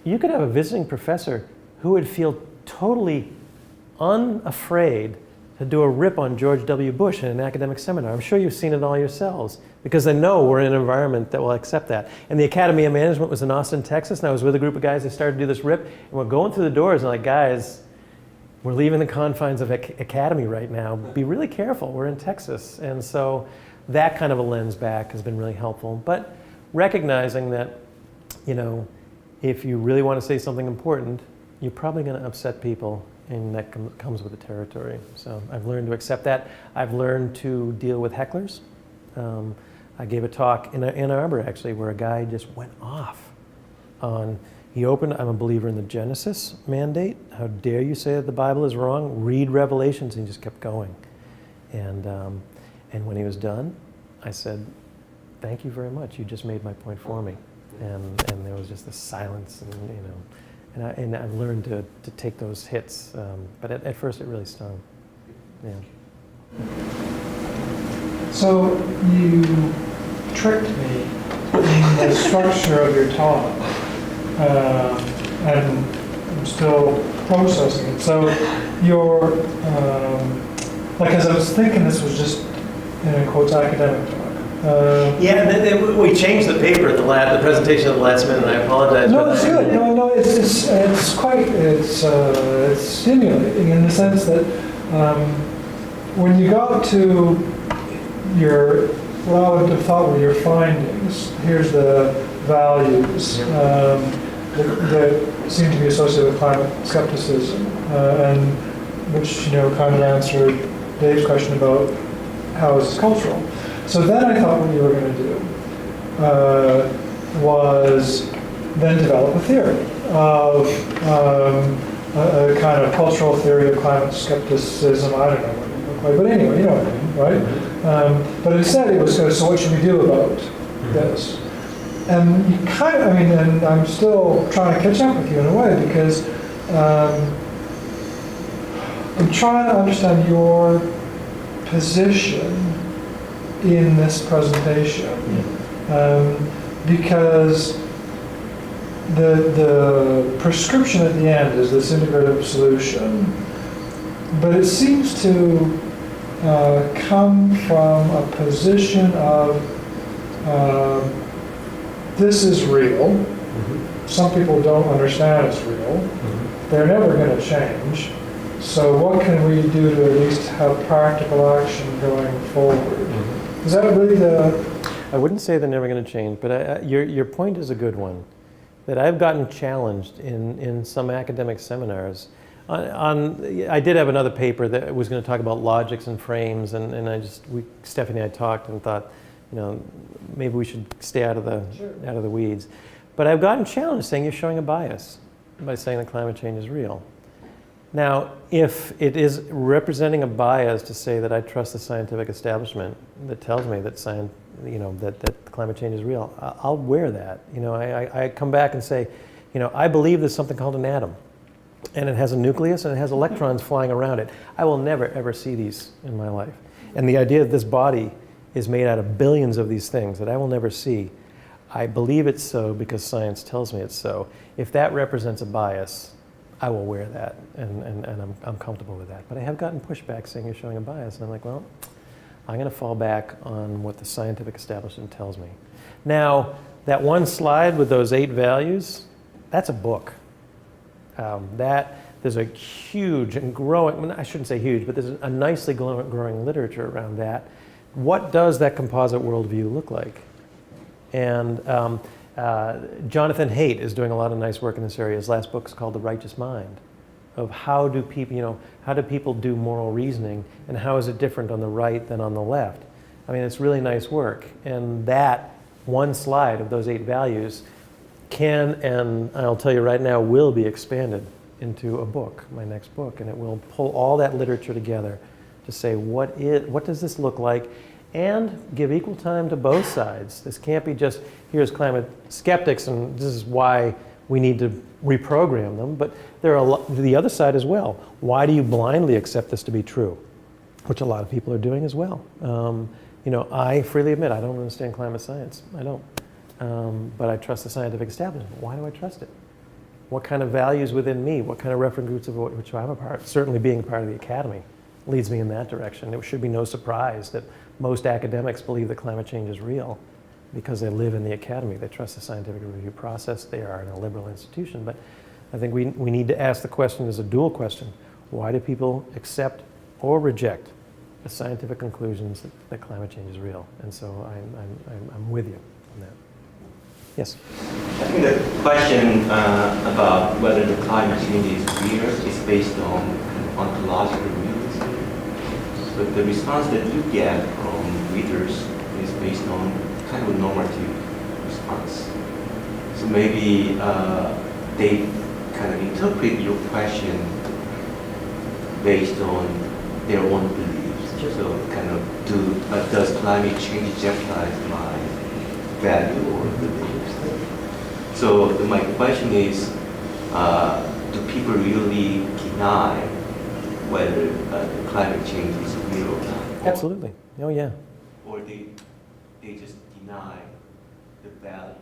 you could have a visiting professor who would feel totally unafraid to do a rip on George W. Bush in an academic seminar. I'm sure you've seen it all yourselves because they know we're in an environment that will accept that. And the Academy of Management was in Austin, Texas, and I was with a group of guys that started to do this rip, and we're going through the doors and like, guys, we're leaving the confines of Academy right now. Be really careful, we're in Texas. And so that kind of a lens back has been really helpful. But recognizing that, you know, if you really want to say something important, you're probably going to upset people, and that comes with the territory. So I've learned to accept that. I've learned to deal with hecklers. I gave a talk in Ann Arbor, actually, where a guy just went off on, he opened, I'm a believer in the Genesis mandate. How dare you say that the Bible is wrong? Read Revelations, and he just kept going. And when he was done, I said, thank you very much. You just made my point for me. And there was just this silence, and you know, and I've learned to take those hits. But at first, it really stung. Yeah. So you tricked me in the structure of your talk, and I'm still processing it. So you're, like, as I was thinking, this was just, in quotes, academic talk. Yeah, we changed the paper at the presentation at the last minute, and I apologize. No, it's good. No, it's quite, it's stimulating in the sense that when you got to what I would have thought were your findings, here's the values that seem to be associated with climate skepticism, and which, you know, kind of answered Dave's question about how is this cultural. So then I thought what you were going to do was then develop a theory of a kind of cultural theory of climate skepticism. I don't know what it would look like, but anyway, you know what I mean, right? But instead it was, so what should we do about this? And you kind of, I mean, and I'm still trying to catch up with you in a way because I'm trying to understand your position in this presentation, because the prescription at the end is this integrative solution, but it seems to come from a position of this is real. Some people don't understand it's real. They're never going to change. So what can we do to at least have practical action going forward? Is that really the... I wouldn't say they're never going to change, but your point is a good one. That I've gotten challenged in some academic seminars. I did have another paper that was going to talk about logics and frames, and Stephanie and I talked and thought, maybe we should stay out of the weeds. But I've gotten challenged saying you're showing a bias by saying that climate change is real. Now, if it is representing a bias to say that I trust the scientific establishment that tells me that that climate change is real, I'll wear that. I come back and say, I believe there's something called an atom, and it has a nucleus and it has electrons flying around it. I will never ever see these in my life. And the idea that this body is made out of billions of these things that I will never see, I believe it's so because science tells me it's so. If that represents a bias, I will wear that, and I'm comfortable with that. But I have gotten pushback saying you're showing a bias, and I'm like, well, I'm going to fall back on what the scientific establishment tells me. Now, that one slide with those 8 values, that's a book. There's a huge and growing, I shouldn't say huge, but there's a nicely growing literature around that. What does that composite worldview look like? And Jonathan Haidt is doing a lot of nice work in this area. His last book is called The Righteous Mind, of how do people do moral reasoning, and how is it different on the right than on the left? I mean, it's really nice work. And that one slide of those 8 values can, and I'll tell you right now, will be expanded into a book, my next book, and it will pull all that literature together to say what does this look like, and give equal time to both sides. This can't be just, here's climate skeptics and this is why we need to reprogram them, but there are the other side as well. Why do you blindly accept this to be true? Which a lot of people are doing as well. I freely admit I don't understand climate science. I don't. But I trust the scientific establishment. Why do I trust it? What kind of values within me, what kind of reference groups of which I'm a part, certainly being a part of the academy, leads me in that direction. It should be no surprise that most academics believe that climate change is real because they live in the academy. They trust the scientific review process. They are in a liberal institution. But I think we need to ask the question as a dual question. Why do people accept or reject the scientific conclusions that climate change is real? And so I'm with you on that. Yes? I think the question about whether the climate change is real is based on ontological realism. So the response that you get from readers is based on kind of a normative response. So maybe they kind of interpret your question based on their own beliefs. So kind of does climate change jeopardize my value or beliefs? So my question is, do people really deny whether climate change is real or not? Absolutely. Oh yeah. Or they just deny the value?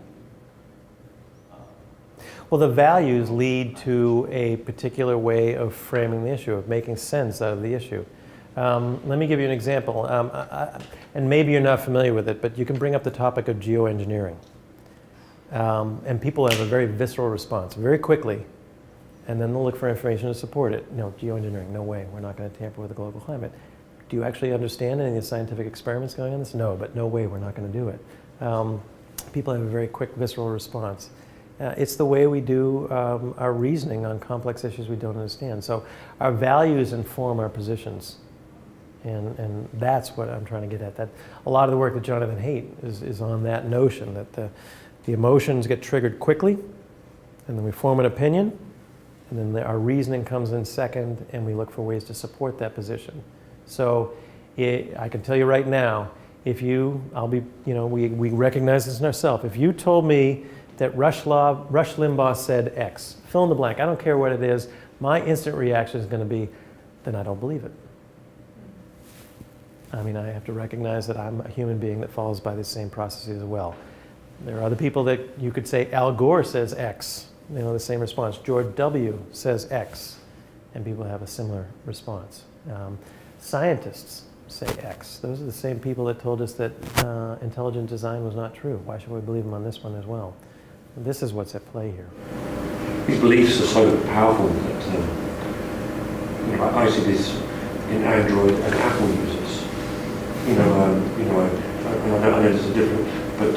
Well, the values lead to a particular way of framing the issue, of making sense out of the issue. Let me give you an example, and maybe you're not familiar with it, but you can bring up the topic of geoengineering. And people have a very visceral response very quickly, and then they'll look for information to support it. No, geoengineering, no way, we're not going to tamper with the global climate. Do you actually understand any of the scientific experiments going on this? No, but no way, we're not going to do it. People have a very quick visceral response. It's the way we do our reasoning on complex issues we don't understand. So our values inform our positions. And that's what I'm trying to get at. That a lot of the work that Jonathan Haidt is on that notion that the emotions get triggered quickly, and then we form an opinion, and then our reasoning comes in second, and we look for ways to support that position. So I can tell you right now, we recognize this in ourselves. If you told me that Rush Limbaugh said X, fill in the blank, I don't care what it is, my instant reaction is going to be, then I don't believe it. I mean, I have to recognize that I'm a human being that follows by the same processes as well. There are other people that you could say Al Gore says X, the same response. George W. says X. and people have a similar response. Scientists say X. Those are the same people that told us that intelligent design was not true. Why should we believe them on this one as well? This is what's at play here. These beliefs are so powerful that I see this in Android and Apple users. I know this is different, but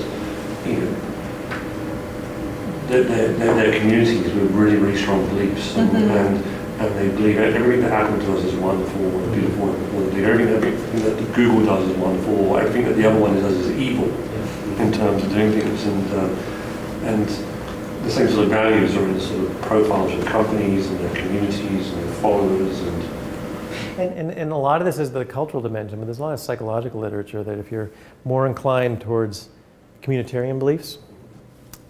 they're communities with really, really strong beliefs, and they believe everything that Apple does is wonderful and beautiful, and they do everything that Google does is wonderful, everything that the other one does is evil in terms of doing things, and the same sort of values are in the sort of profiles of companies and their communities and their followers. And a lot of this is the cultural dimension, but there's a lot of psychological literature that if you're more inclined towards communitarian beliefs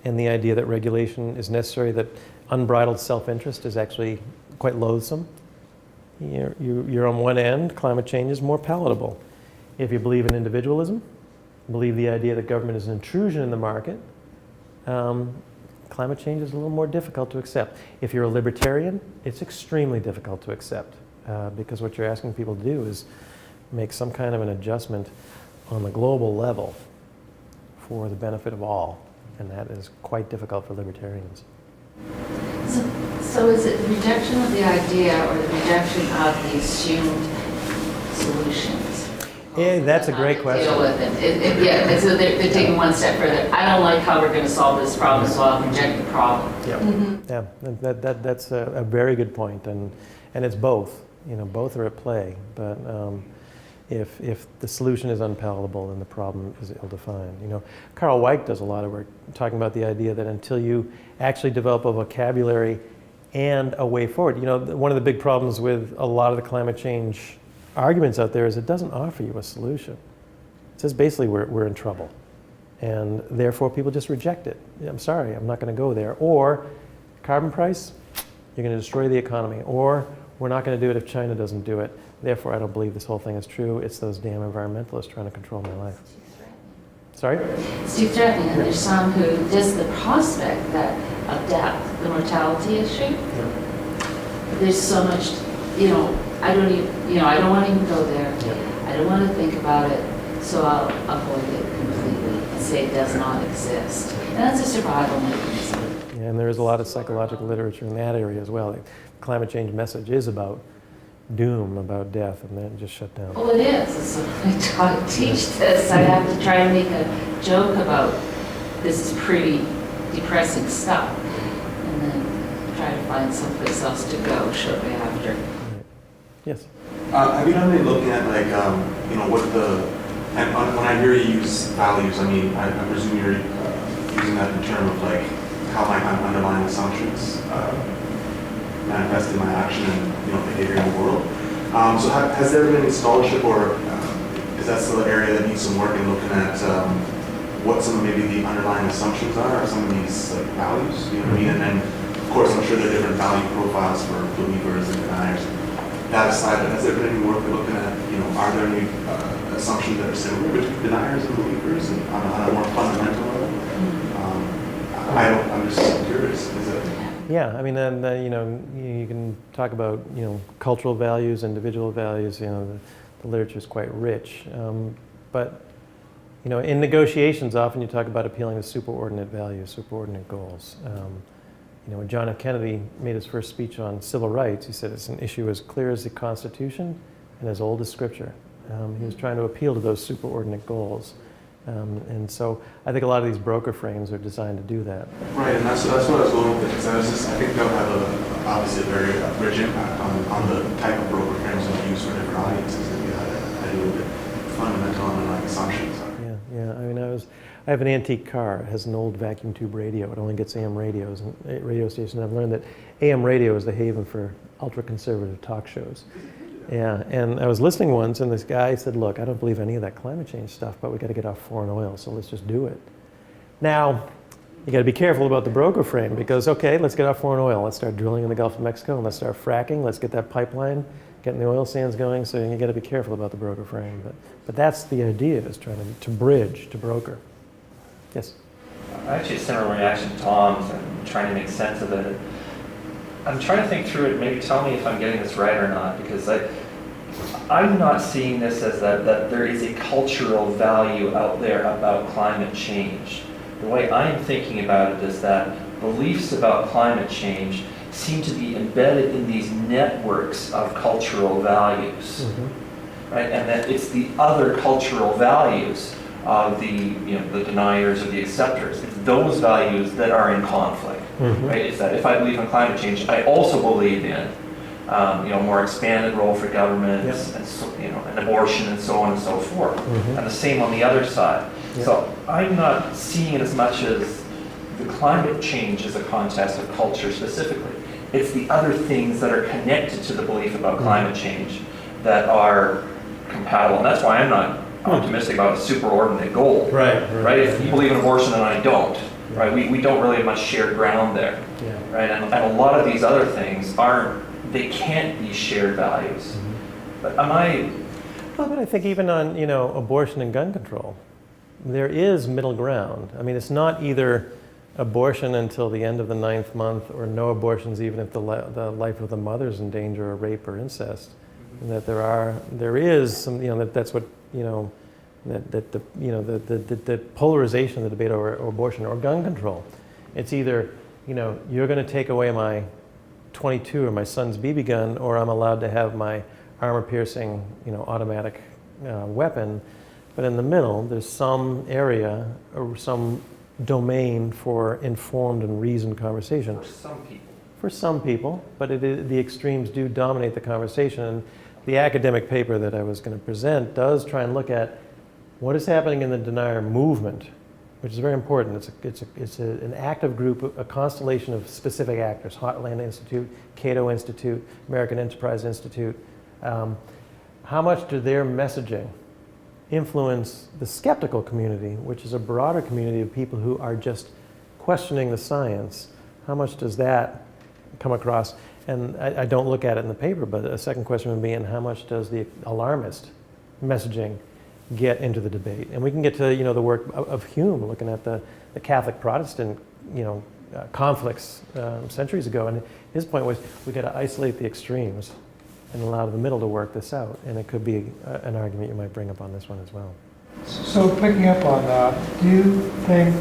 and the idea that regulation is necessary, that unbridled self-interest is actually quite loathsome, you're on one end, climate change is more palatable. If you believe in individualism, believe the idea that government is an intrusion in the market, climate change is a little more difficult to accept. If you're a libertarian, it's extremely difficult to accept because what you're asking people to do is make some kind of an adjustment on the global level for the benefit of all, and that is quite difficult for libertarians. So is it the rejection of the idea or the rejection of the assumed solutions? Yeah, that's a great question. Deal with it. Yeah, so they're taking one step further. I don't like how we're going to solve this problem, so I'll reject the problem. Yeah, that's a very good point, and it's both. Both are at play. But if the solution is unpalatable, then the problem is ill-defined. Carl Weick does a lot of work talking about the idea that until you actually develop a vocabulary and a way forward. One of the big problems with a lot of the climate change arguments out there is it doesn't offer you a solution. It says basically we're in trouble, and therefore people just reject it. I'm sorry, I'm not going to go there. Or carbon price, you're going to destroy the economy. Or we're not going to do it if China doesn't do it. Therefore, I don't believe this whole thing is true. It's those damn environmentalists trying to control my life. Sorry? It's too threatening, and there's some who just the prospect that of death, the mortality issue. There's so much, I don't even, I don't want to even go there. I don't want to think about it, so I'll avoid it completely and say it does not exist. And that's a survival mechanism. Yeah, and there is a lot of psychological literature in that area as well. The climate change message is about doom, about death, and then just shut down. Well, it is. So I teach this. I have to try and make a joke about this is pretty depressing stuff, and then try to find someplace else to go shortly after. Right. Yes? Have you done any looking at what and when I hear you use values, I presume you're using that in terms of how my kind of underlying assumptions manifest in my action and behavior in the world. So has there been any scholarship, or is that still an area that needs some work in looking at what some of maybe the underlying assumptions are of some of these values? You know what I mean? And then, of course, I'm sure there are different value profiles for believers and deniers. That aside, but has there been any work looking at, are there any assumptions that are similar between deniers and believers and on a more fundamental level? I'm just curious. Yeah, you can talk about, cultural values, individual values, the literature is quite rich. But, in negotiations, often you talk about appealing to superordinate values, superordinate goals. When John F. Kennedy made his first speech on civil rights, he said it's an issue as clear as the Constitution and as old as Scripture. He was trying to appeal to those superordinate goals. And so I think a lot of these broker frames are designed to do that. Right, and that's what I was going with, because I think that would have obviously a very rich impact on the type of broker frames that we use for different audiences if you had a little bit fundamental underlying assumptions. Yeah. I have an antique car. It has an old vacuum tube radio. It only gets AM radios and radio stations. I've learned that AM radio is the haven for ultra-conservative talk shows. Yeah, and I was listening once, and this guy said, look, I don't believe any of that climate change stuff, but we got to get off foreign oil, so let's just do it. Now, you got to be careful about the broker frame, because, okay, let's get off foreign oil. Let's start drilling in the Gulf of Mexico, and let's start fracking. Let's get that pipeline, getting the oil sands going, so you got to be careful about the broker frame. But that's the idea, is trying to bridge, to broker. Yes? Actually, a similar reaction to Tom's and trying to make sense of it. I'm trying to think through it, maybe tell me if I'm getting this right or not, because I'm not seeing this as that there is a cultural value out there about climate change. The way I'm thinking about it is that beliefs about climate change seem to be embedded in these networks of cultural values, right? And that it's the other cultural values of the deniers or the acceptors. It's those values that are in conflict, right? It's that if I believe in climate change, I also believe in more expanded role for governments, and so, and abortion and so on and so forth. And the same on the other side. So I'm not seeing it as much as the climate change as a contest of culture specifically. It's the other things that are connected to the belief about climate change that are compatible. And that's why I'm not optimistic about a superordinate goal. Right. If you believe in abortion and I don't, right? We don't really have much shared ground there. Right? And a lot of these other things they can't be shared values. But am I... Well, but I think even on, abortion and gun control, there is middle ground. I mean, it's not either abortion until the end of the 9th month or no abortions even if the life of the mother's in danger of rape or incest. And that there is some, that's what, the polarization of the debate over abortion or gun control. It's either, you're going to take away my 22 or my son's BB gun, or I'm allowed to have my armor-piercing, automatic weapon. But in the middle, there's some area or some domain for informed and reasoned conversation. For some people. For some people, but the extremes do dominate the conversation. And the academic paper that I was going to present does try and look at what is happening in the denier movement, which is very important. It's an active group, a constellation of specific actors: Heartland Institute, Cato Institute, American Enterprise Institute. How much do their messaging influence the skeptical community, which is a broader community of people who are just questioning the science? How much does that come across? And I don't look at it in the paper, but a second question would be, and how much does the alarmist messaging get into the debate? And we can get to the work of Hume, looking at the Catholic Protestant conflicts centuries ago, and his point was we got to isolate the extremes and allow the middle to work this out. And it could be an argument you might bring up on this one as well. So picking up on that, do you think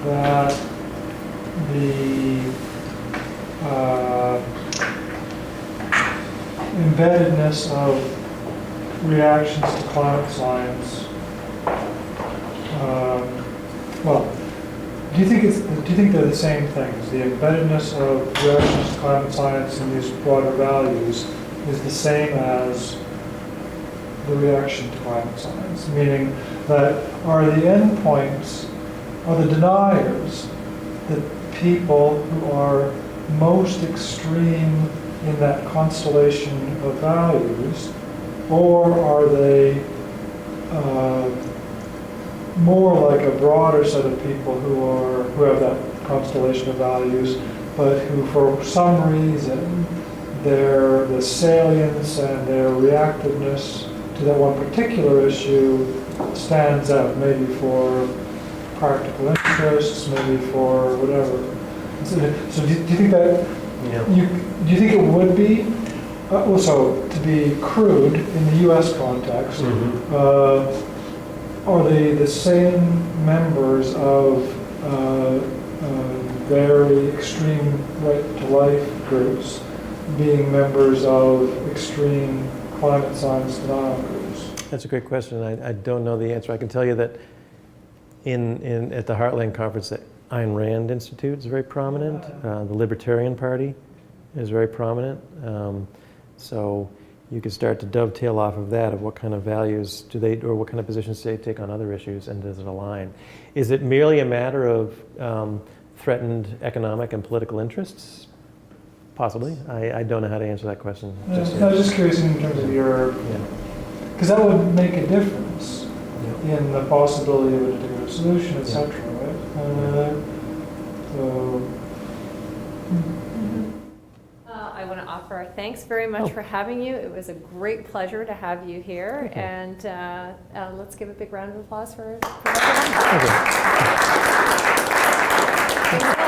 that the embeddedness of reactions to climate science, do you think they're the same things? The embeddedness of reactions to climate science and these broader values is the same as the reaction to climate science, meaning that are the endpoints, are the deniers, the people who are most extreme in that constellation of values, or are they more like a broader set of people who have that constellation of values, but who for some reason the salience and their reactiveness to that one particular issue stands out, maybe for practical interests, maybe for whatever. So do you think that do you think it would be also, to be crude in the U.S. context, are they the same members of very extreme right-to-life groups being members of extreme climate science denial groups? That's a great question. I don't know the answer. I can tell you that at the Heartland Conference, the Ayn Rand Institute is very prominent. The Libertarian Party is very prominent. So you could start to dovetail off of that, of what kind of values do they, or what kind of positions do they take on other issues, and does it align? Is it merely a matter of threatened economic and political interests? Possibly. I don't know how to answer that question. I was just curious in terms of your, because that would make a difference in the possibility of a particular solution, etc. Right? I want to offer our thanks very much for having you. It was a great pleasure to have you here. And let's give a big round of applause for Dr. Hoffman.